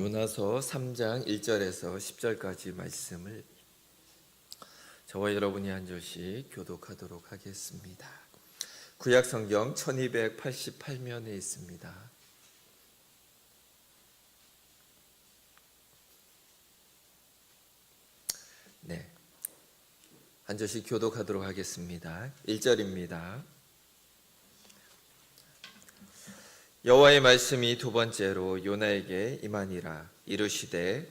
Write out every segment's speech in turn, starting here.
요나서 3장 1절에서 10절까지 말씀을 저와 여러분이 한 절씩 교독하도록 하겠습니다. 구약 성경 1288면에 있습니다. 네, 한 절씩 교독하도록 하겠습니다. 1절입니다. 여호와의 말씀이 두 번째로 요나에게 임하니라. 이르시되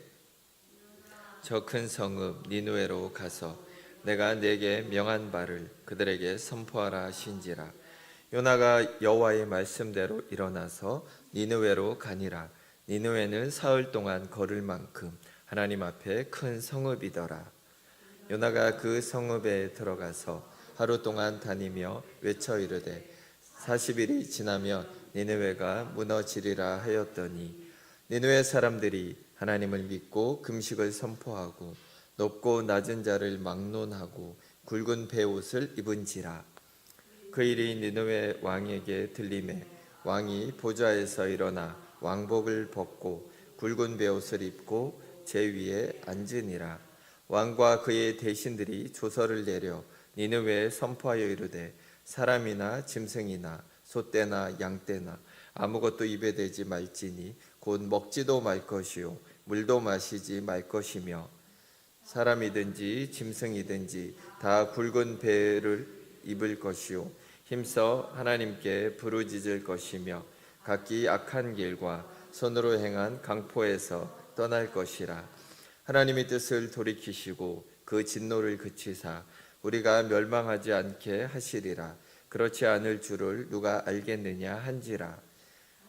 저 큰 성읍 니느웨로 가서 내가 네게 명한 바를 그들에게 선포하라 하신지라. 요나가 여호와의 말씀대로 일어나서 니느웨로 가니라. 니느웨는 사흘 동안 걸을 만큼 하나님 앞에 큰 성읍이더라. 요나가 그 성읍에 들어가서 하루 동안 다니며 외쳐 이르되 40일이 지나면 니느웨가 무너지리라 하였더니 니느웨 사람들이 하나님을 믿고 금식을 선포하고 높고 낮은 자를 막론하고 굵은 베옷을 입은지라. 그 일이 니느웨 왕에게 들리매 왕이 보좌에서 일어나 왕복을 벗고 굵은 베옷을 입고 제 위에 앉으니라. 왕과 그의 대신들이 조서를 내려 니느웨에 선포하여 이르되 사람이나 짐승이나 소떼나 양떼나 아무것도 입에 대지 말지니 곧 먹지도 말 것이요 물도 마시지 말 것이며 사람이든지 짐승이든지 다 굵은 배를 입을 것이요 힘써 하나님께 부르짖을 것이며 각기 악한 길과 손으로 행한 강포에서 떠날 것이라. 하나님의 뜻을 돌이키시고 그 진노를 그치사 우리가 멸망하지 않게 하시리라. 그렇지 않을 줄을 누가 알겠느냐 한지라.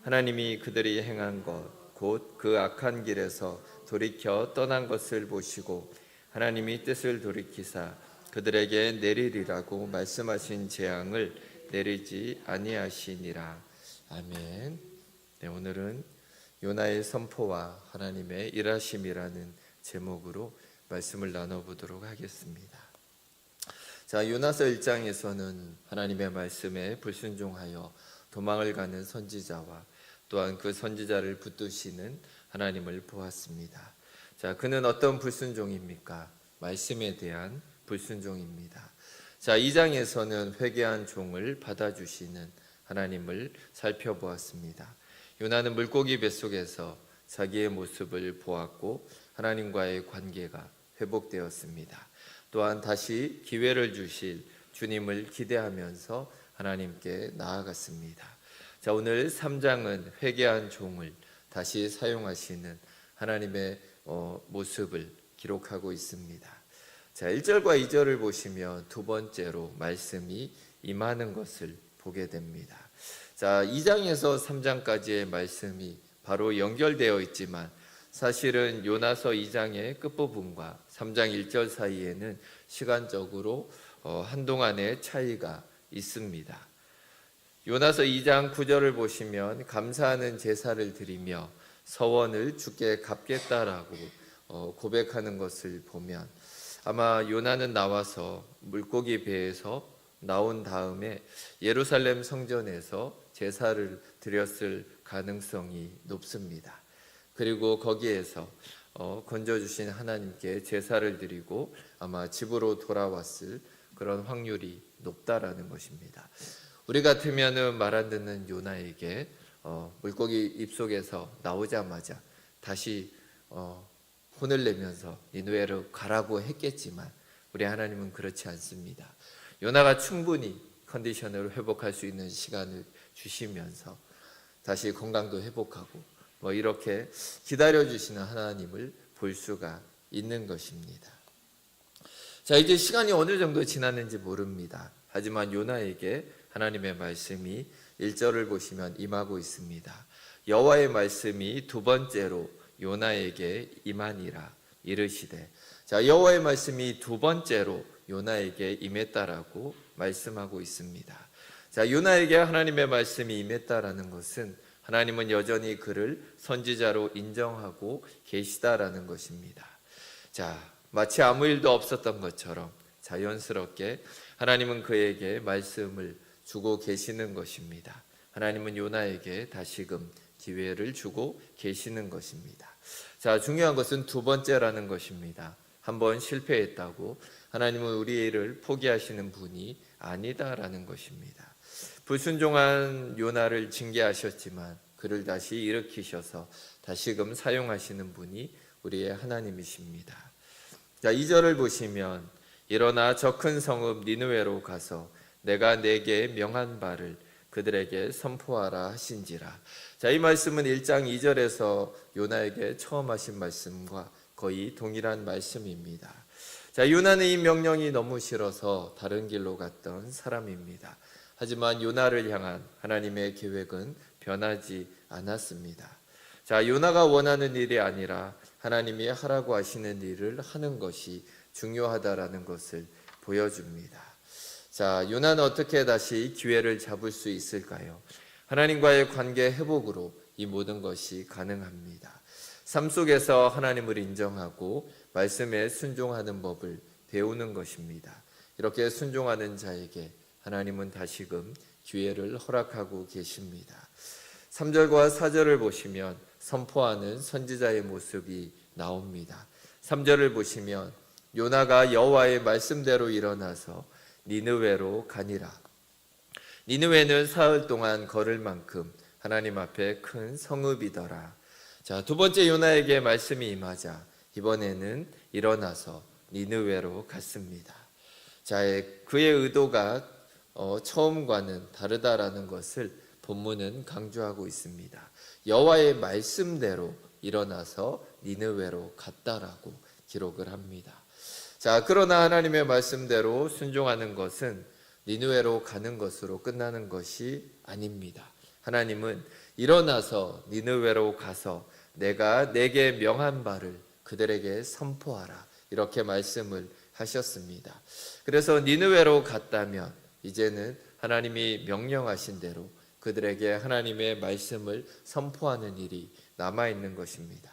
하나님이 그들이 행한 것 곧 그 악한 길에서 돌이켜 떠난 것을 보시고 하나님이 뜻을 돌이키사 그들에게 내리리라고 말씀하신 재앙을 내리지 아니하시니라. 아멘. 네, 오늘은 요나의 선포와 하나님의 일하심이라는 제목으로 말씀을 나눠보도록 하겠습니다. 자, 요나서 1장에서는 하나님의 말씀에 불순종하여 도망을 가는 선지자와 또한 그 선지자를 붙드시는 하나님을 보았습니다. 자, 그는 어떤 불순종입니까? 말씀에 대한 불순종입니다. 자, 2장에서는 회개한 종을 받아주시는 하나님을 살펴보았습니다. 요나는 물고기 뱃속에서 자기의 모습을 보았고 하나님과의 관계가 회복되었습니다. 또한 다시 기회를 주실 주님을 기대하면서 하나님께 나아갔습니다. 자, 오늘 3장은 회개한 종을 다시 사용하시는 하나님의 모습을 기록하고 있습니다. 자, 1절과 2절을 보시면 두 번째로 말씀이 임하는 것을 보게 됩니다. 자, 2장에서 3장까지의 말씀이 바로 연결되어 있지만 사실은 요나서 2장의 끝부분과 3장 1절 사이에는 시간적으로 한동안의 차이가 있습니다. 요나서 2장 9절을 보시면 감사하는 제사를 드리며 서원을 주께 갚겠다라고 고백하는 것을 보면 아마 요나는 나와서 물고기 배에서 나온 다음에 예루살렘 성전에서 제사를 드렸을 가능성이 높습니다. 그리고 거기에서 건져주신 하나님께 제사를 드리고 아마 집으로 돌아왔을 그런 확률이 높다라는 것입니다. 우리 같으면은 말 안 듣는 요나에게 물고기 입속에서 나오자마자 다시 혼을 내면서 니느웨로 가라고 했겠지만 우리 하나님은 그렇지 않습니다. 요나가 충분히 컨디션을 회복할 수 있는 시간을 주시면서 다시 건강도 회복하고 이렇게 기다려주시는 하나님을 볼 수가 있는 것입니다. 자, 이제 시간이 어느 정도 지났는지 모릅니다. 하지만 요나에게 하나님의 말씀이 1절을 보시면 임하고 있습니다. 여호와의 말씀이 두 번째로 요나에게 임하니라. 이르시되. 자, 여호와의 말씀이 두 번째로 요나에게 임했다라고 말씀하고 있습니다. 자, 요나에게 하나님의 말씀이 임했다라는 것은 하나님은 여전히 그를 선지자로 인정하고 계시다라는 것입니다. 자, 마치 아무 일도 없었던 것처럼 자연스럽게 하나님은 그에게 말씀을 주고 계시는 것입니다. 하나님은 요나에게 다시금 기회를 주고 계시는 것입니다. 자, 중요한 것은 두 번째라는 것입니다. 한번 실패했다고 하나님은 우리의 일을 포기하시는 분이 아니다라는 것입니다. 불순종한 요나를 징계하셨지만 그를 다시 일으키셔서 다시금 사용하시는 분이 우리의 하나님이십니다. 자, 2절을 보시면 일어나 저 큰 성읍 니느웨로 가서 내가 내게 명한 바를 그들에게 선포하라 하신지라. 자, 이 말씀은 1장 2절에서 요나에게 처음 하신 말씀과 거의 동일한 말씀입니다. 자, 요나는 이 명령이 너무 싫어서 다른 길로 갔던 사람입니다. 하지만 요나를 향한 하나님의 계획은 변하지 않았습니다. 자, 요나가 원하는 일이 아니라 하나님이 하라고 하시는 일을 하는 것이 중요하다라는 것을 보여줍니다. 자, 요나는 어떻게 다시 기회를 잡을 수 있을까요? 하나님과의 관계 회복으로 이 모든 것이 가능합니다. 삶 속에서 하나님을 인정하고 말씀에 순종하는 법을 배우는 것입니다. 이렇게 순종하는 자에게 하나님은 다시금 기회를 허락하고 계십니다. 3절과 4절을 보시면 선포하는 선지자의 모습이 나옵니다. 3절을 보시면 요나가 여호와의 말씀대로 일어나서 니느웨로 가니라. 니느웨는 사흘 동안 걸을 만큼 하나님 앞에 큰 성읍이더라. 자, 두 번째 요나에게 말씀이 임하자 이번에는 일어나서 니느웨로 갔습니다. 자, 그의 의도가 처음과는 다르다라는 것을 본문은 강조하고 있습니다. 여호와의 말씀대로 일어나서 니느웨로 갔다라고 기록을 합니다. 자, 그러나 하나님의 말씀대로 순종하는 것은 니느웨로 가는 것으로 끝나는 것이 아닙니다. 하나님은 일어나서 니느웨로 가서 내가 내게 명한 바를 그들에게 선포하라 이렇게 말씀을 하셨습니다. 그래서 니느웨로 갔다면 이제는 하나님이 명령하신 대로 그들에게 하나님의 말씀을 선포하는 일이 남아있는 것입니다.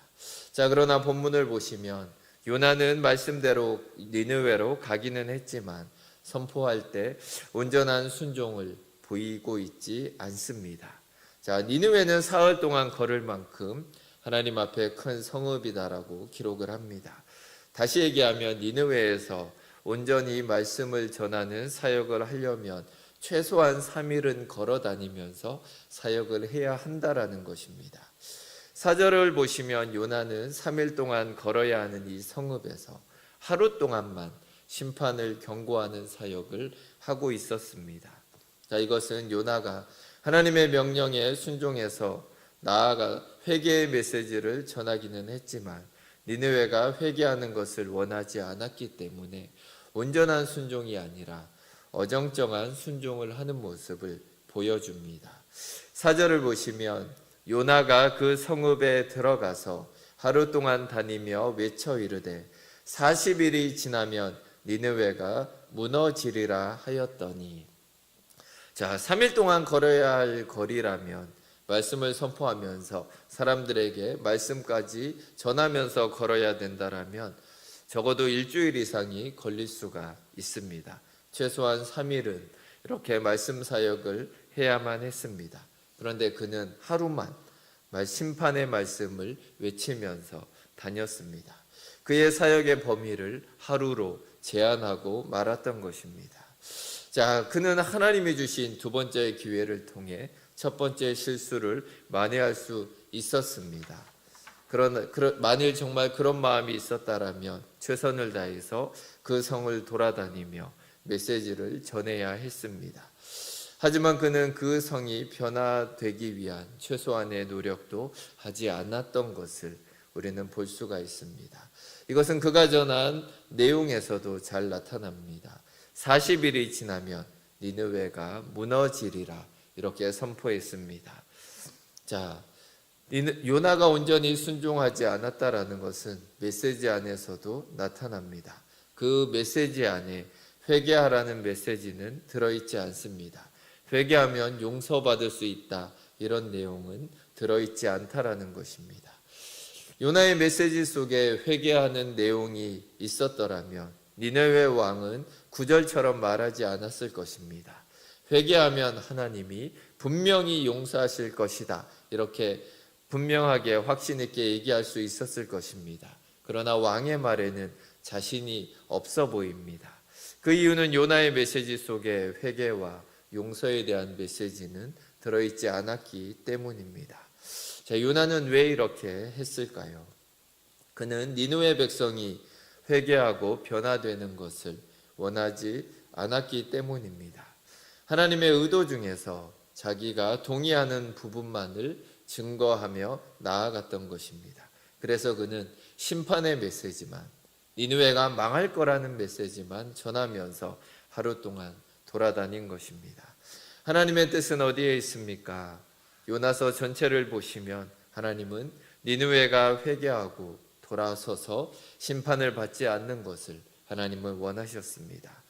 자, 그러나 본문을 보시면 요나는 말씀대로 니느웨로 가기는 했지만 선포할 때 온전한 순종을 보이고 있지 않습니다. 자, 니느웨는 사흘 동안 걸을 만큼 하나님 앞에 큰 성읍이다라고 기록을 합니다. 다시 얘기하면 니느웨에서 온전히 말씀을 전하는 사역을 하려면 최소한 3일은 걸어 다니면서 사역을 해야 한다라는 것입니다. 4절을 보시면 요나는 3일 동안 걸어야 하는 이 성읍에서 하루 동안만 심판을 경고하는 사역을 하고 있었습니다. 자, 이것은 요나가 하나님의 명령에 순종해서 나아가 회개의 메시지를 전하기는 했지만 니느웨가 회개하는 것을 원하지 않았기 때문에 온전한 순종이 아니라 어정쩡한 순종을 하는 모습을 보여줍니다. 4절을 보시면 요나가 그 성읍에 들어가서 하루 동안 다니며 외쳐 이르되 40일이 지나면 니느웨가 무너지리라 하였더니, 자, 3일 동안 걸어야 할 거리라면 말씀을 선포하면서 사람들에게 말씀까지 전하면서 걸어야 된다라면 적어도 일주일 이상이 걸릴 수가 있습니다. 최소한 3일은 이렇게 말씀 사역을 해야만 했습니다. 그런데 그는 하루만 심판의 말씀을 외치면서 다녔습니다. 그의 사역의 범위를 하루로 제한하고 말았던 것입니다. 자, 그는 하나님이 주신 두 번째 기회를 통해 첫 번째 실수를 만회할 수 있었습니다. 그러나 만일 정말 그런 마음이 있었다라면 최선을 다해서 그 성을 돌아다니며 메시지를 전해야 했습니다. 하지만 그는 그 성이 변화되기 위한 최소한의 노력도 하지 않았던 것을 우리는 볼 수가 있습니다. 이것은 그가 전한 내용에서도 잘 나타납니다. 40일이 지나면 니느웨가 무너지리라 이렇게 선포했습니다. 자, 요나가 온전히 순종하지 않았다라는 것은 메시지 안에서도 나타납니다. 그 메시지 안에 회개하라는 메시지는 들어있지 않습니다. 회개하면 용서받을 수 있다 이런 내용은 들어있지 않다라는 것입니다. 요나의 메시지 속에 회개하는 내용이 있었더라면 니느웨 왕은 구절처럼 말하지 않았을 것입니다. 회개하면 하나님이 분명히 용서하실 것이다 이렇게 분명하게 확신 있게 얘기할 수 있었을 것입니다. 그러나 왕의 말에는 자신이 없어 보입니다. 그 이유는 요나의 메시지 속에 회개와 용서에 대한 메시지는 들어있지 않았기 때문입니다. 자, 요나는 왜 이렇게 했을까요? 그는 니느웨 백성이 회개하고 변화되는 것을 원하지 않았기 때문입니다. 하나님의 의도 중에서 자기가 동의하는 부분만을 증거하며 나아갔던 것입니다. 그래서 그는 심판의 메시지만, 니느웨가 망할 거라는 메시지만 전하면서 하루 동안 돌아다닌 것입니다. 하나님의 뜻은 어디에 있습니까? 요나서 전체를 보시면 하나님은 니느웨가 회개하고 돌아서서 심판을 받지 않는 것을 하나님은 원하셨습니다.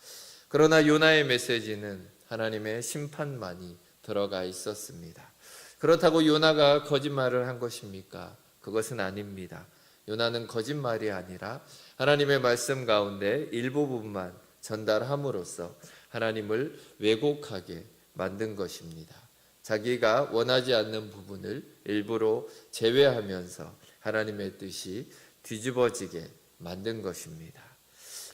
그러나 요나의 메시지는 하나님의 심판만이 들어가 있었습니다. 그렇다고 요나가 거짓말을 한 것입니까? 그것은 아닙니다. 요나는 거짓말이 아니라 하나님의 말씀 가운데 일부분만 전달함으로써 하나님을 왜곡하게 만든 것입니다. 자기가 원하지 않는 부분을 일부러 제외하면서 하나님의 뜻이 뒤집어지게 만든 것입니다.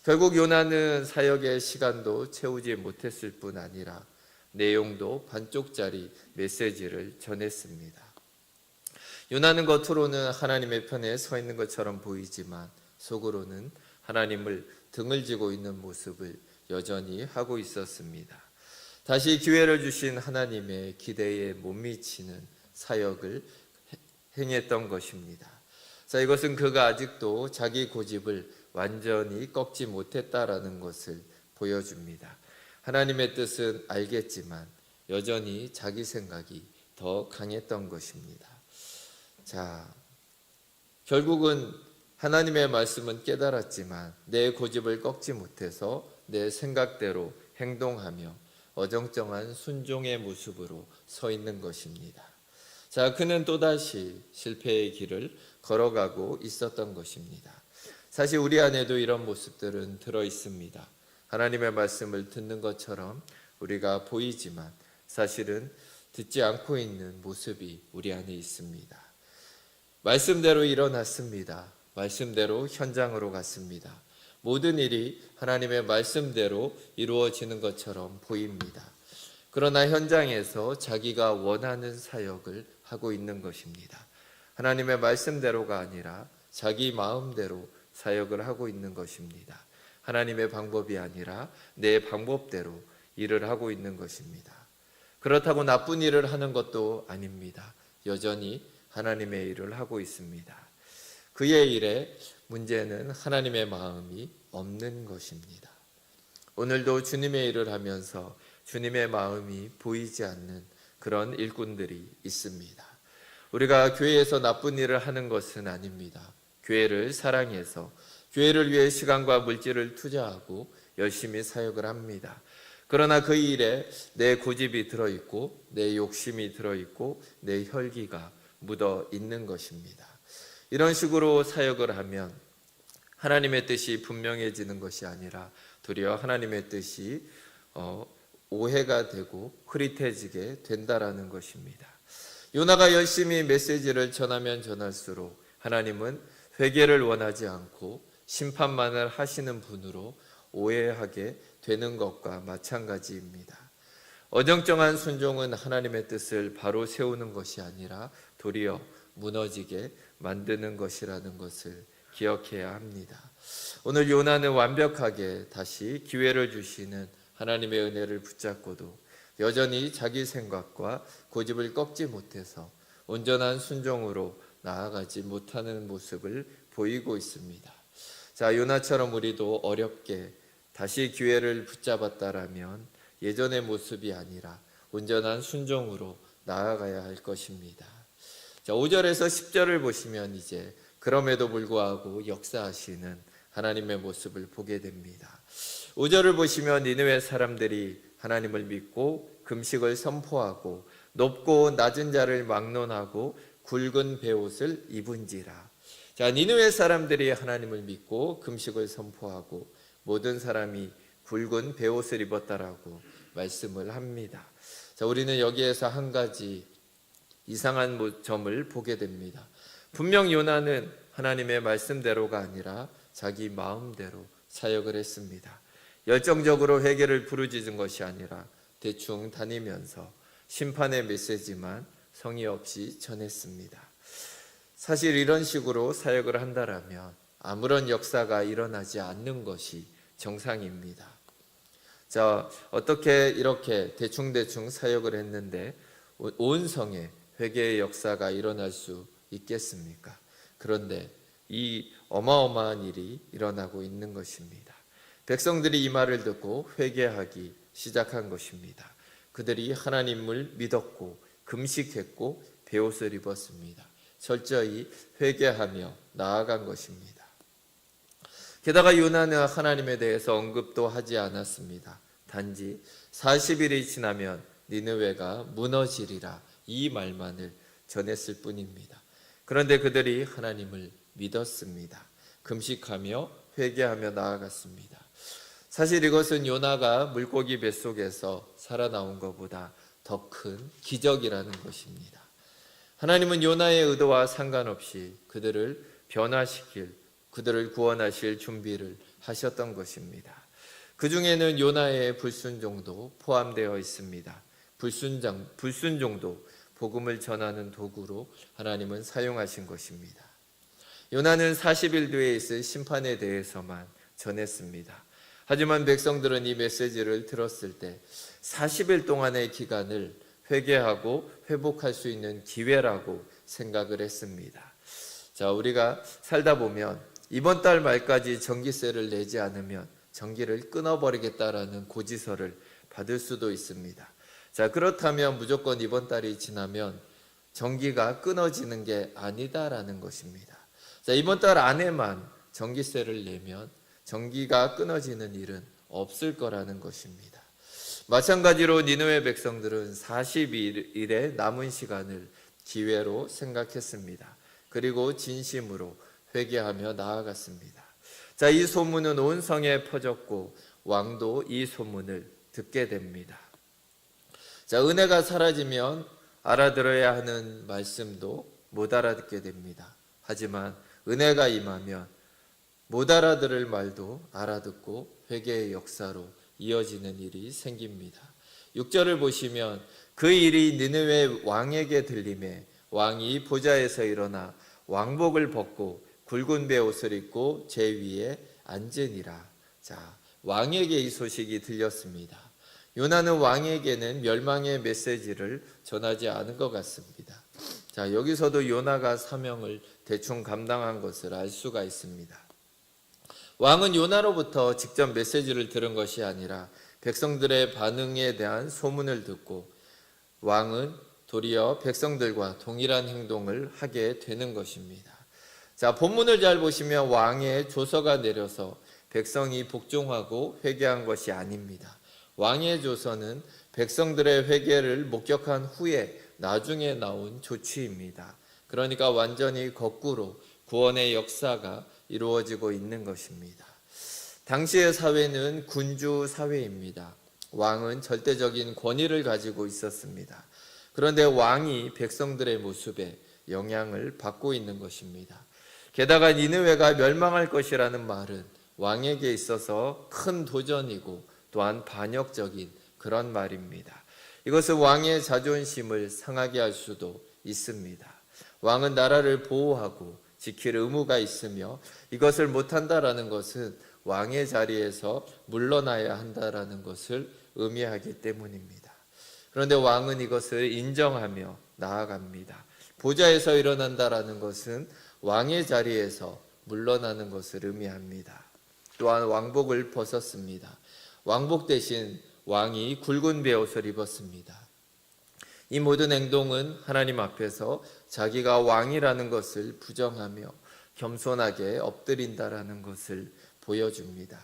결국 요나는 사역의 시간도 채우지 못했을 뿐 아니라 내용도 반쪽짜리 메시지를 전했습니다. 요나는 겉으로는 하나님의 편에 서 있는 것처럼 보이지만 속으로는 하나님을 등을 지고 있는 모습을 여전히 하고 있었습니다. 다시 기회를 주신 하나님의 기대에 못 미치는 사역을 행했던 것입니다. 자, 이것은 그가 아직도 자기 고집을 완전히 꺾지 못했다라는 것을 보여줍니다. 하나님의 뜻은 알겠지만 여전히 자기 생각이 더 강했던 것입니다. 자, 결국은 하나님의 말씀은 깨달았지만 내 고집을 꺾지 못해서 내 생각대로 행동하며 어정쩡한 순종의 모습으로 서 있는 것입니다. 자, 그는 또다시 실패의 길을 걸어가고 있었던 것입니다. 사실 우리 안에도 이런 모습들은 들어 있습니다. 하나님의 말씀을 듣는 것처럼 우리가 보이지만 사실은 듣지 않고 있는 모습이 우리 안에 있습니다. 말씀대로 일어났습니다. 말씀대로 현장으로 갔습니다. 모든 일이 하나님의 말씀대로 이루어지는 것처럼 보입니다. 그러나 현장에서 자기가 원하는 사역을 하고 있는 것입니다. 하나님의 말씀대로가 아니라 자기 마음대로 사역을 하고 있는 것입니다. 하나님의 방법이 아니라 내 방법대로 일을 하고 있는 것입니다. 그렇다고 나쁜 일을 하는 것도 아닙니다. 여전히 하나님의 일을 하고 있습니다. 그의 일에 문제는 하나님의 마음이 없는 것입니다. 오늘도 주님의 일을 하면서 주님의 마음이 보이지 않는 그런 일꾼들이 있습니다. 우리가 교회에서 나쁜 일을 하는 것은 아닙니다. 교회를 사랑해서 교회를 위해 시간과 물질을 투자하고 열심히 사역을 합니다. 그러나 그 일에 내 고집이 들어있고 내 욕심이 들어있고 내 혈기가 묻어 있는 것입니다. 이런 식으로 사역을 하면 하나님의 뜻이 분명해지는 것이 아니라 도리어 하나님의 뜻이 오해가 되고 흐릿해지게 된다라는 것입니다. 요나가 열심히 메시지를 전하면 전할수록 하나님은 회개를 원하지 않고 심판만을 하시는 분으로 오해하게 되는 것과 마찬가지입니다. 어정쩡한 순종은 하나님의 뜻을 바로 세우는 것이 아니라 도리어 무너지게 만드는 것이라는 것을 기억해야 합니다. 오늘 요나는 완벽하게 다시 기회를 주시는 하나님의 은혜를 붙잡고도 여전히 자기 생각과 고집을 꺾지 못해서 온전한 순종으로 나아가지 못하는 모습을 보이고 있습니다. 자, 요나처럼 우리도 어렵게 다시 기회를 붙잡았다라면 예전의 모습이 아니라 온전한 순종으로 나아가야 할 것입니다. 자, 5절에서 10절을 보시면 이제 그럼에도 불구하고 역사하시는 하나님의 모습을 보게 됩니다. 5절을 보시면 니느웨 사람들이 하나님을 믿고 금식을 선포하고 높고 낮은 자를 막론하고 굵은 베옷을 입은지라. 자, 니느웨 사람들이 하나님을 믿고 금식을 선포하고 모든 사람이 굵은 베옷을 입었다라고 말씀을 합니다. 자, 우리는 여기에서 한 가지 이상한 점을 보게 됩니다. 분명 요나는 하나님의 말씀대로가 아니라 자기 마음대로 사역을 했습니다. 열정적으로 회개를 부르짖은 것이 아니라 대충 다니면서 심판의 메시지만 성의 없이 전했습니다. 사실 이런 식으로 사역을 한다라면 아무런 역사가 일어나지 않는 것이 정상입니다. 자, 어떻게 이렇게 대충대충 사역을 했는데 온 성에 회개의 역사가 일어날 수 있겠습니까? 그런데 이 어마어마한 일이 일어나고 있는 것입니다. 백성들이 이 말을 듣고 회개하기 시작한 것입니다. 그들이 하나님을 믿었고 금식했고 베옷을 입었습니다. 철저히 회개하며 나아간 것입니다. 게다가 요나는 하나님에 대해서 언급도 하지 않았습니다. 단지 40일이 지나면 니느웨가 무너지리라 이 말만을 전했을 뿐입니다. 그런데 그들이 하나님을 믿었습니다. 금식하며 회개하며 나아갔습니다. 사실 이것은 요나가 물고기 뱃속에서 살아나온 것보다 더 큰 기적이라는 것입니다. 하나님은 요나의 의도와 상관없이 그들을 변화시킬, 그들을 구원하실 준비를 하셨던 것입니다. 그 중에는 요나의 불순종도 포함되어 있습니다. 불순종도 복음을 전하는 도구로 하나님은 사용하신 것입니다. 요나는 40일 뒤에 있을 심판에 대해서만 전했습니다. 하지만 백성들은 이 메시지를 들었을 때 40일 동안의 기간을 회개하고 회복할 수 있는 기회라고 생각을 했습니다. 자, 우리가 살다 보면 이번 달 말까지 전기세를 내지 않으면 전기를 끊어버리겠다라는 고지서를 받을 수도 있습니다. 자, 그렇다면 무조건 이번 달이 지나면 전기가 끊어지는 게 아니다라는 것입니다. 자, 이번 달 안에만 전기세를 내면 전기가 끊어지는 일은 없을 거라는 것입니다. 마찬가지로 니느웨 백성들은 40일의 남은 시간을 기회로 생각했습니다. 그리고 진심으로 회개하며 나아갔습니다. 자, 이 소문은 온 성에 퍼졌고 왕도 이 소문을 듣게 됩니다. 자, 은혜가 사라지면 알아들어야 하는 말씀도 못 알아듣게 됩니다. 하지만 은혜가 임하면 못 알아들을 말도 알아듣고 회개의 역사로 이어지는 일이 생깁니다. 6절을 보시면 그 일이 니느웨 왕에게 들림에 왕이 보좌에서 일어나 왕복을 벗고 굵은 베옷을 입고 제 위에 앉으니라. 자, 왕에게 이 소식이 들렸습니다. 요나는 왕에게는 멸망의 메시지를 전하지 않은 것 같습니다. 자, 여기서도 요나가 사명을 대충 감당한 것을 알 수가 있습니다. 왕은 요나로부터 직접 메시지를 들은 것이 아니라 백성들의 반응에 대한 소문을 듣고 왕은 도리어 백성들과 동일한 행동을 하게 되는 것입니다. 자, 본문을 잘 보시면 왕의 조서가 내려서 백성이 복종하고 회개한 것이 아닙니다. 왕의 조서는 백성들의 회개를 목격한 후에 나중에 나온 조치입니다. 그러니까 완전히 거꾸로 구원의 역사가 이루어지고 있는 것입니다. 당시의 사회는 군주 사회입니다. 왕은 절대적인 권위를 가지고 있었습니다. 그런데 왕이 백성들의 모습에 영향을 받고 있는 것입니다. 게다가 니느웨가 멸망할 것이라는 말은 왕에게 있어서 큰 도전이고 또한 반역적인 그런 말입니다. 이것은 왕의 자존심을 상하게 할 수도 있습니다. 왕은 나라를 보호하고 지킬 의무가 있으며 이것을 못한다라는 것은 왕의 자리에서 물러나야 한다라는 것을 의미하기 때문입니다. 그런데 왕은 이것을 인정하며 나아갑니다. 보좌에서 일어난다라는 것은 왕의 자리에서 물러나는 것을 의미합니다. 또한 왕복을 벗었습니다. 왕복 대신 왕이 굵은 베옷을 입었습니다. 이 모든 행동은 하나님 앞에서 자기가 왕이라는 것을 부정하며 겸손하게 엎드린다라는 것을 보여줍니다.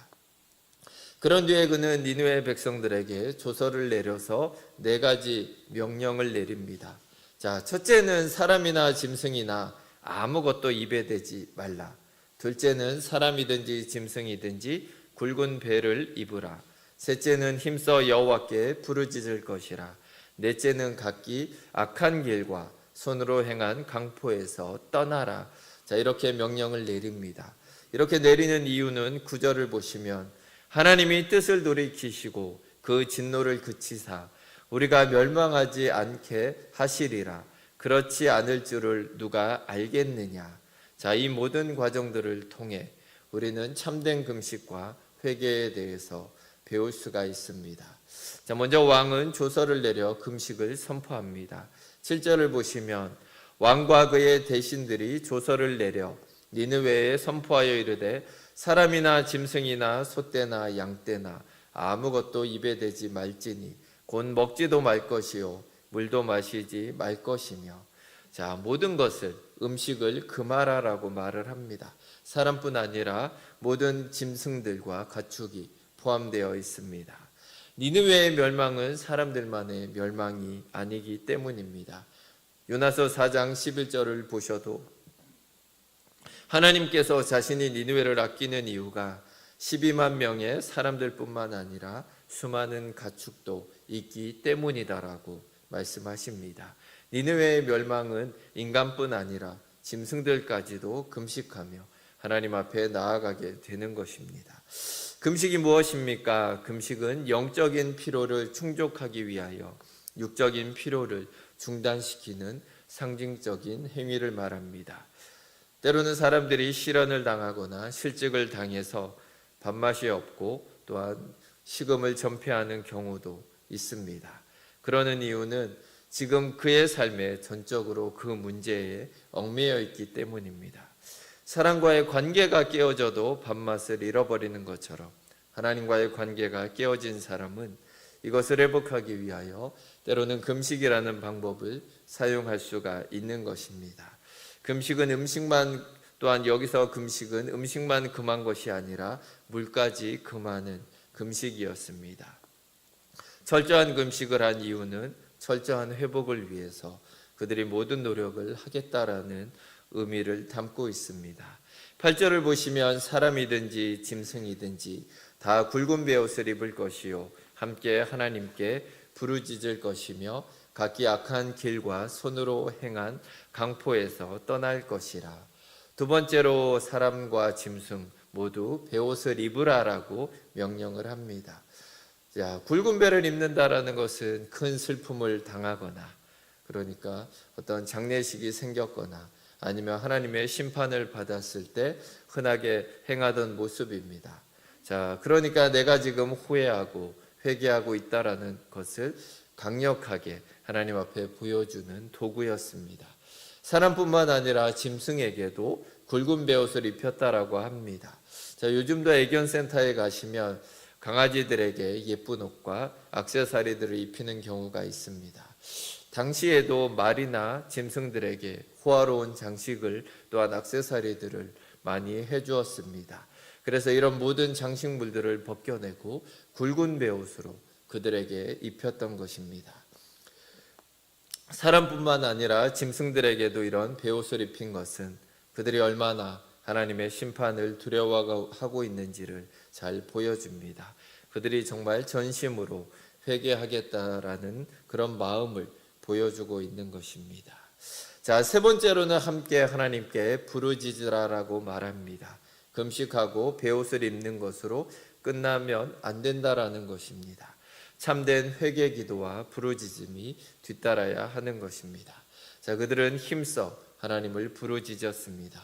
그런 뒤에 그는 니느웨 백성들에게 조서를 내려서 4가지 명령을 내립니다. 자, 첫째는 사람이나 짐승이나 아무것도 입에 대지 말라. 둘째는 사람이든지 짐승이든지 굵은 배를 입으라. 셋째는 힘써 여호와께 부르짖을 것이라. 넷째는 각기 악한 길과 손으로 행한 강포에서 떠나라. 자, 이렇게 명령을 내립니다. 이렇게 내리는 이유는 9절을 보시면 하나님이 뜻을 돌이키시고 그 진노를 그치사 우리가 멸망하지 않게 하시리라. 그렇지 않을 줄을 누가 알겠느냐. 자, 이 모든 과정들을 통해 우리는 참된 금식과 회개에 대해서 배울 수가 있습니다. 자, 먼저 왕은 조서를 내려 금식을 선포합니다. 7절을 보시면 왕과 그의 대신들이 조서를 내려 니느웨에 선포하여 이르되 사람이나 짐승이나 소떼나 양떼나 아무것도 입에 대지 말지니 곧 먹지도 말 것이요 물도 마시지 말 것이며. 자, 모든 것을 음식을 금하라라고 말을 합니다. 사람뿐 아니라 모든 짐승들과 가축이 포함되어 있습니다. 니느웨의 멸망은 사람들만의 멸망이 아니기 때문입니다. 요나서 4장 11절을 보셔도 하나님께서 자신이 니느웨를 아끼는 이유가 12만 명의 사람들뿐만 아니라 수많은 가축도 있기 때문이다라고 말씀하십니다. 니느웨의 멸망은 인간뿐 아니라 짐승들까지도 금식하며 하나님 앞에 나아가게 되는 것입니다. 금식이 무엇입니까? 금식은 영적인 피로를 충족하기 위하여 육적인 피로를 중단시키는 상징적인 행위를 말합니다. 때로는 사람들이 실언을 당하거나 실직을 당해서 밥맛이 없고 또한 식음을 전폐하는 경우도 있습니다. 그러는 이유는 지금 그의 삶에 전적으로 그 문제에 얽매여 있기 때문입니다. 사람과의 관계가 깨어져도 밥맛을 잃어버리는 것처럼 하나님과의 관계가 깨어진 사람은 이것을 회복하기 위하여 때로는 금식이라는 방법을 사용할 수가 있는 것입니다. 금식은 음식만, 또한 여기서 금식은 음식만 금한 것이 아니라 물까지 금하는 금식이었습니다. 철저한 금식을 한 이유는 철저한 회복을 위해서 그들이 모든 노력을 하겠다라는 의미를 담고 있습니다. 8절을 보시면 사람이든지 짐승이든지 다 굵은 베옷을 입을 것이요 함께 하나님께 부르짖을 것이며 각기 악한 길과 손으로 행한 강포에서 떠날 것이라. 두 번째로 사람과 짐승 모두 베옷을 입으라라고 명령을 합니다. 자, 굵은 베를 입는다라는 것은 큰 슬픔을 당하거나, 그러니까 어떤 장례식이 생겼거나 아니면 하나님의 심판을 받았을 때 흔하게 행하던 모습입니다. 자, 그러니까 내가 지금 후회하고 회개하고 있다라는 것을 강력하게 하나님 앞에 보여주는 도구였습니다. 사람뿐만 아니라 짐승에게도 굵은 베옷을 입혔다라고 합니다. 자, 요즘도 애견센터에 가시면 강아지들에게 예쁜 옷과 액세서리들을 입히는 경우가 있습니다. 당시에도 말이나 짐승들에게 호화로운 장식을 또한 액세서리들을 많이 해주었습니다. 그래서 이런 모든 장식물들을 벗겨내고 굵은 베옷으로 그들에게 입혔던 것입니다. 사람뿐만 아니라 짐승들에게도 이런 베옷을 입힌 것은 그들이 얼마나 하나님의 심판을 두려워하고 있는지를 잘 보여줍니다. 그들이 정말 전심으로 회개하겠다라는 그런 마음을 보여주고 있는 것입니다. 자, 세 번째로는 함께 하나님께 부르짖으라라고 말합니다. 금식하고 베옷을 입는 것으로 끝나면 안 된다라는 것입니다. 참된 회개 기도와 부르짖음이 뒤따라야 하는 것입니다. 자, 그들은 힘써 하나님을 부르짖었습니다.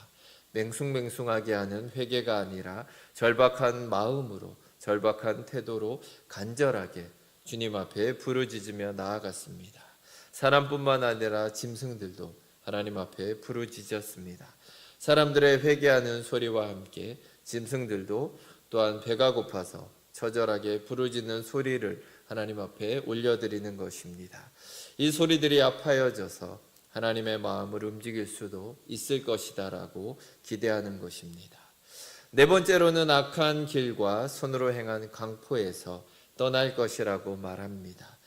맹숭맹숭하게 하는 회개가 아니라 절박한 마음으로, 절박한 태도로 간절하게 주님 앞에 부르짖으며 나아갔습니다. 사람뿐만 아니라 짐승들도 하나님 앞에 부르짖었습니다. 사람들의 회개하는 소리와 함께 짐승들도 또한 배가 고파서 처절하게 부르짖는 소리를 하나님 앞에 올려드리는 것입니다. 이 소리들이 아파여져서 하나님의 마음을 움직일 수도 있을 것이다라고 기대하는 것입니다. 네 번째로는 악한 길과 손으로 행한 강포에서 떠날 것이라고 말합니다.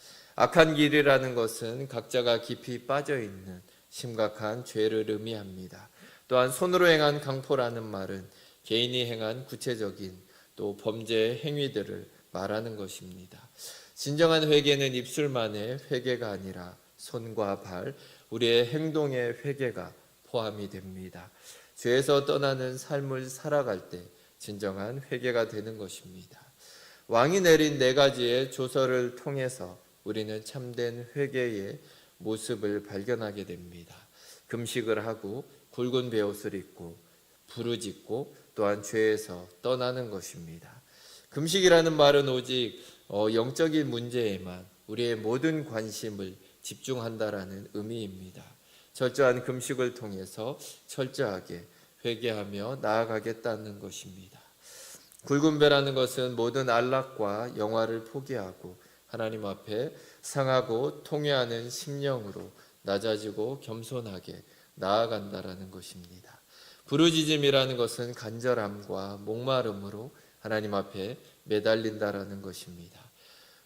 악한 길이라는 것은 각자가 깊이 빠져있는 심각한 죄를 의미합니다. 또한 손으로 행한 강포라는 말은 개인이 행한 구체적인 또 범죄 행위들을 말하는 것입니다. 진정한 회개는 입술만의 회개가 아니라 손과 발, 우리의 행동의 회개가 포함이 됩니다. 죄에서 떠나는 삶을 살아갈 때 진정한 회개가 되는 것입니다. 왕이 내린 4가지의 조서를 통해서 우리는 참된 회개의 모습을 발견하게 됩니다. 금식을 하고 굵은 베옷을 입고 부르짖고 또한 죄에서 떠나는 것입니다. 금식이라는 말은 오직 영적인 문제에만 우리의 모든 관심을 집중한다라는 의미입니다. 철저한 금식을 통해서 철저하게 회개하며 나아가겠다는 것입니다. 굵은 배라는 것은 모든 안락과 영화를 포기하고 하나님 앞에 상하고 통회하는 심령으로 낮아지고 겸손하게 나아간다라는 것입니다. 부르짖음이라는 것은 간절함과 목마름으로 하나님 앞에 매달린다라는 것입니다.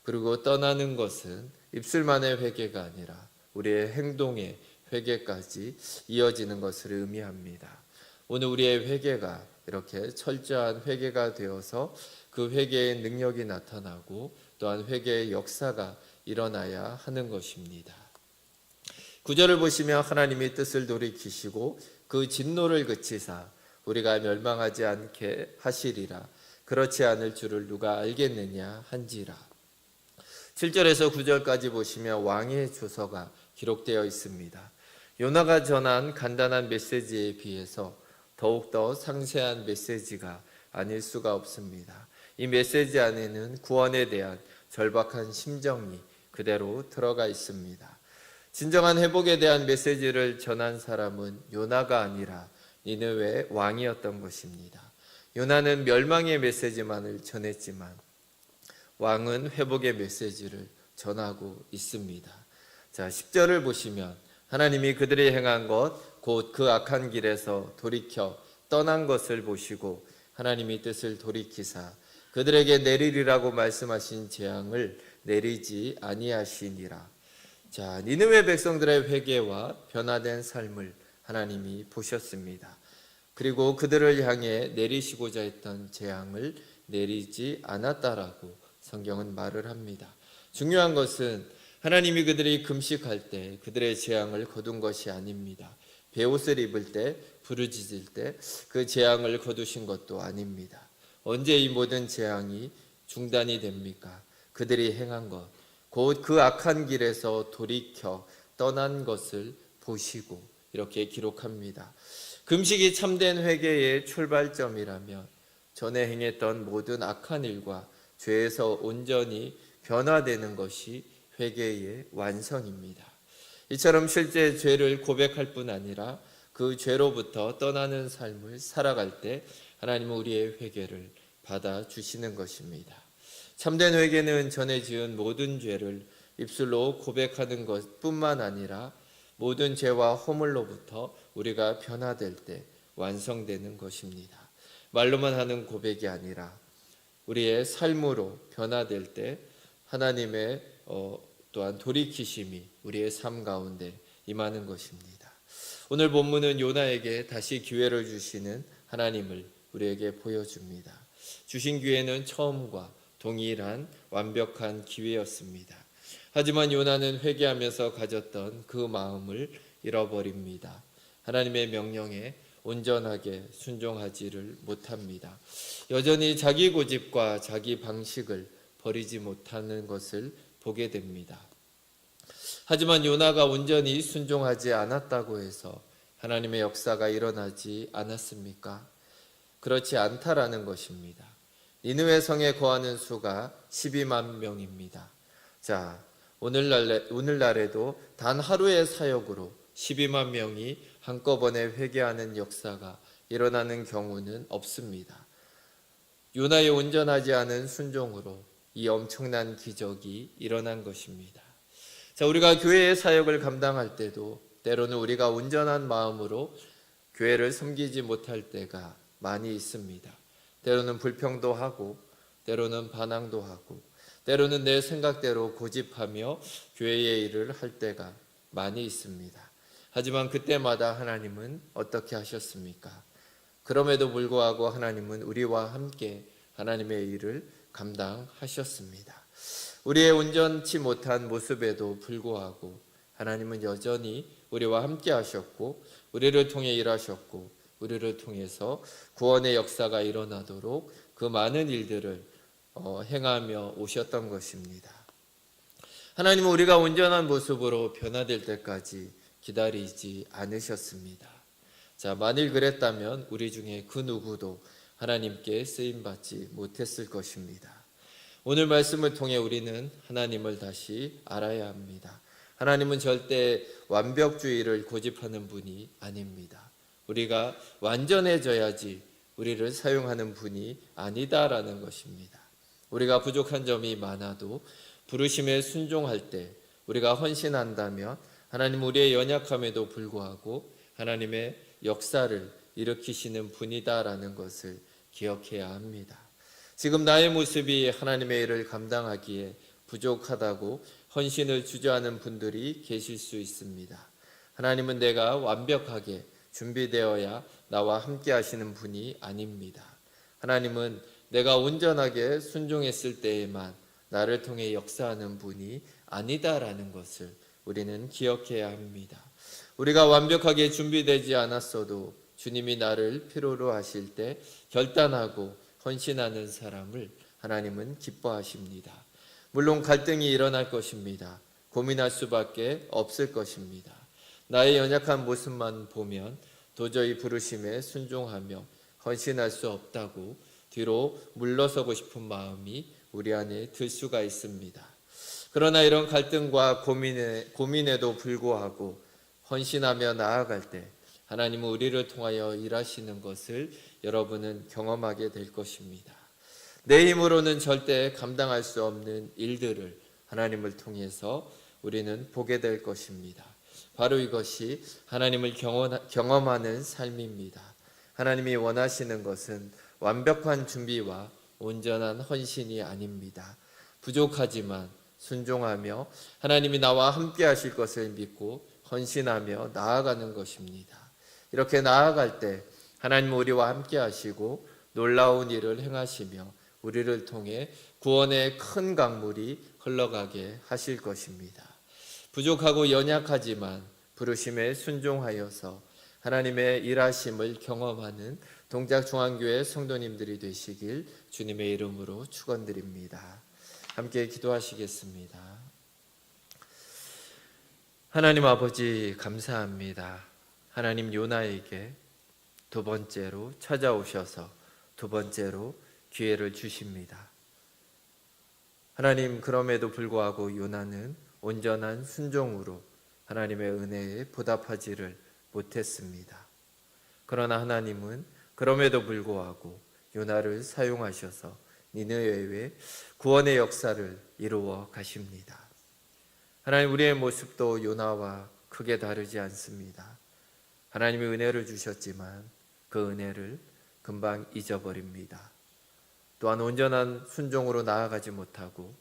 그리고 떠나는 것은 입술만의 회개가 아니라 우리의 행동의 회개까지 이어지는 것을 의미합니다. 오늘 우리의 회개가 이렇게 철저한 회개가 되어서 그 회개의 능력이 나타나고 또한 회개의 역사가 일어나야 하는 것입니다. 9절을 보시면 하나님이 뜻을 돌이키시고 그 진노를 그치사 우리가 멸망하지 않게 하시리라. 그렇지 않을 줄을 누가 알겠느냐 한지라. 7절에서 9절까지 보시면 왕의 조서가 기록되어 있습니다. 요나가 전한 간단한 메시지에 비해서 더욱더 상세한 메시지가 아닐 수가 없습니다. 이 메시지 안에는 구원에 대한 절박한 심정이 그대로 들어가 있습니다. 진정한 회복에 대한 메시지를 전한 사람은 요나가 아니라 니느웨 왕이었던 것입니다. 요나는 멸망의 메시지만을 전했지만 왕은 회복의 메시지를 전하고 있습니다. 자, 10절을 보시면 하나님이 그들이 행한 것 곧 그 악한 길에서 돌이켜 떠난 것을 보시고 하나님이 뜻을 돌이키사 그들에게 내리리라고 말씀하신 재앙을 내리지 아니하시니라. 자, 니느웨 백성들의 회개와 변화된 삶을 하나님이 보셨습니다. 그리고 그들을 향해 내리시고자 했던 재앙을 내리지 않았다라고 성경은 말을 합니다. 중요한 것은 하나님이 그들이 금식할 때 그들의 재앙을 거둔 것이 아닙니다. 베옷을 입을 때, 부르짖을 때 그 재앙을 거두신 것도 아닙니다. 언제 이 모든 재앙이 중단이 됩니까? 그들이 행한 것, 곧 그 악한 길에서 돌이켜 떠난 것을 보시고 이렇게 기록합니다. 금식이 참된 회개의 출발점이라면 전에 행했던 모든 악한 일과 죄에서 온전히 변화되는 것이 회개의 완성입니다. 이처럼 실제 죄를 고백할 뿐 아니라 그 죄로부터 떠나는 삶을 살아갈 때 하나님은 우리의 회개를 받아주시는 것입니다. 참된 회개는 전에 지은 모든 죄를 입술로 고백하는 것뿐만 아니라 모든 죄와 허물로부터 우리가 변화될 때 완성되는 것입니다. 말로만 하는 고백이 아니라 우리의 삶으로 변화될 때 하나님의 또한 돌이키심이 우리의 삶 가운데 임하는 것입니다. 오늘 본문은 요나에게 다시 기회를 주시는 하나님을 우리에게 보여줍니다. 주신 기회는 처음과 동일한 완벽한 기회였습니다. 하지만 요나는 회개하면서 가졌던 그 마음을 잃어버립니다. 하나님의 명령에 온전하게 순종하지를 못합니다. 여전히 자기 고집과 자기 방식을 버리지 못하는 것을 보게 됩니다. 하지만 요나가 온전히 순종하지 않았다고 해서 하나님의 역사가 일어나지 않았습니까? 그렇지 않다라는 것입니다. 니느웨 성에 거하는 수가 12만 명입니다. 자, 오늘날에도 단 하루의 사역으로 12만 명이 한꺼번에 회개하는 역사가 일어나는 경우는 없습니다. 요나의 온전하지 않은 순종으로 이 엄청난 기적이 일어난 것입니다. 자, 우리가 교회의 사역을 감당할 때도 때로는 우리가 온전한 마음으로 교회를 섬기지 못할 때가 많이 있습니다. 때로는 불평도 하고 때로는 반항도 하고 때로는 내 생각대로 고집하며 교회의 일을 할 때가 많이 있습니다. 하지만 그때마다 하나님은 어떻게 하셨습니까? 그럼에도 불구하고 하나님은 우리와 함께 하나님의 일을 감당하셨습니다. 우리의 온전치 못한 모습에도 불구하고 하나님은 여전히 우리와 함께 하셨고 우리를 통해 일하셨고 우리를 통해서 구원의 역사가 일어나도록 그 많은 일들을 행하며 오셨던 것입니다. 하나님은 우리가 온전한 모습으로 변화될 때까지 기다리지 않으셨습니다. 자, 만일 그랬다면 우리 중에 그 누구도 하나님께 쓰임받지 못했을 것입니다. 오늘 말씀을 통해 우리는 하나님을 다시 알아야 합니다. 하나님은 절대 완벽주의를 고집하는 분이 아닙니다. 우리가 완전해져야지 우리를 사용하는 분이 아니다라는 것입니다. 우리가 부족한 점이 많아도 부르심에 순종할 때 우리가 헌신한다면 하나님 우리의 연약함에도 불구하고 하나님의 역사를 일으키시는 분이다라는 것을 기억해야 합니다. 지금 나의 모습이 하나님의 일을 감당하기에 부족하다고 헌신을 주저하는 분들이 계실 수 있습니다. 하나님은 내가 완벽하게 준비되어야 나와 함께 하시는 분이 아닙니다. 하나님은 내가 온전하게 순종했을 때에만 나를 통해 역사하는 분이 아니다라는 것을 우리는 기억해야 합니다. 우리가 완벽하게 준비되지 않았어도 주님이 나를 필요로 하실 때 결단하고 헌신하는 사람을 하나님은 기뻐하십니다. 물론 갈등이 일어날 것입니다. 고민할 수밖에 없을 것입니다. 나의 연약한 모습만 보면 도저히 부르심에 순종하며 헌신할 수 없다고 뒤로 물러서고 싶은 마음이 우리 안에 들 수가 있습니다. 그러나 이런 갈등과 고민에도 불구하고 헌신하며 나아갈 때 하나님은 우리를 통하여 일하시는 것을 여러분은 경험하게 될 것입니다. 내 힘으로는 절대 감당할 수 없는 일들을 하나님을 통해서 우리는 보게 될 것입니다. 바로 이것이 하나님을 경험하는 삶입니다. 하나님이 원하시는 것은 완벽한 준비와 온전한 헌신이 아닙니다. 부족하지만 순종하며 하나님이 나와 함께 하실 것을 믿고 헌신하며 나아가는 것입니다. 이렇게 나아갈 때 하나님은 우리와 함께 하시고 놀라운 일을 행하시며 우리를 통해 구원의 큰 강물이 흘러가게 하실 것입니다. 부족하고 연약하지만 부르심에 순종하여서 하나님의 일하심을 경험하는 동작중앙교회 성도님들이 되시길 주님의 이름으로 축원드립니다. 함께 기도하시겠습니다. 하나님 아버지 감사합니다. 하나님 요나에게 두 번째로 찾아오셔서 두 번째로 기회를 주십니다. 하나님 그럼에도 불구하고 요나는 온전한 순종으로 하나님의 은혜에 보답하지를 못했습니다. 그러나 하나님은 그럼에도 불구하고 요나를 사용하셔서 니느웨의 구원의 역사를 이루어 가십니다. 하나님 우리의 모습도 요나와 크게 다르지 않습니다. 하나님이 은혜를 주셨지만 그 은혜를 금방 잊어버립니다. 또한 온전한 순종으로 나아가지 못하고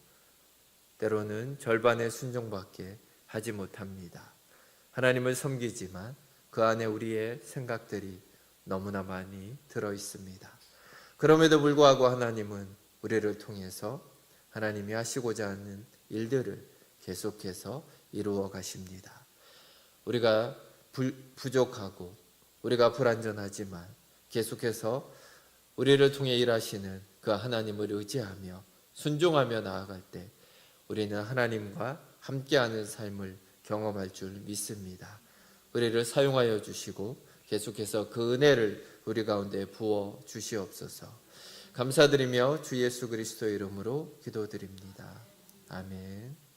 때로는 절반의 순종밖에 하지 못합니다. 하나님을 섬기지만 그 안에 우리의 생각들이 너무나 많이 들어 있습니다. 그럼에도 불구하고 하나님은 우리를 통해서 하나님이 하시고자 하는 일들을 계속해서 이루어 가십니다. 우리가 부족하고 우리가 불완전하지만 계속해서 우리를 통해 일하시는 그 하나님을 의지하며 순종하며 나아갈 때 우리는 하나님과 함께하는 삶을 경험할 줄 믿습니다. 우리를 사용하여 주시고 계속해서 그 은혜를 우리 가운데 부어 주시옵소서. 감사드리며 주 예수 그리스도의 이름으로 기도드립니다. 아멘.